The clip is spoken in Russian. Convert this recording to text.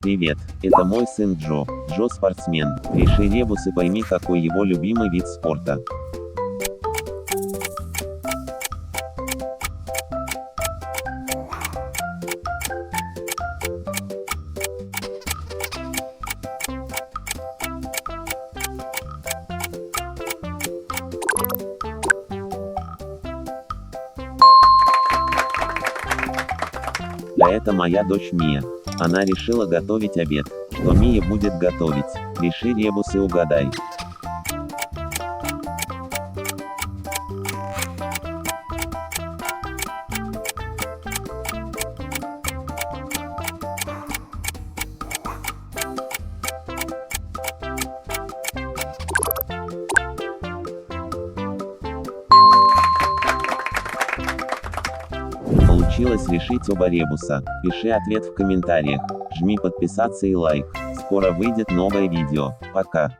Привет, это мой сын Джо. Джо спортсмен. Реши ребус и пойми, какой его любимый вид спорта. А это моя дочь Мия. Она решила готовить обед. Что Мия будет готовить? Реши ребус и угадай. Получилось решить оба ребуса. Пиши ответ в комментариях. Жми подписаться и лайк. Скоро выйдет новое видео. Пока.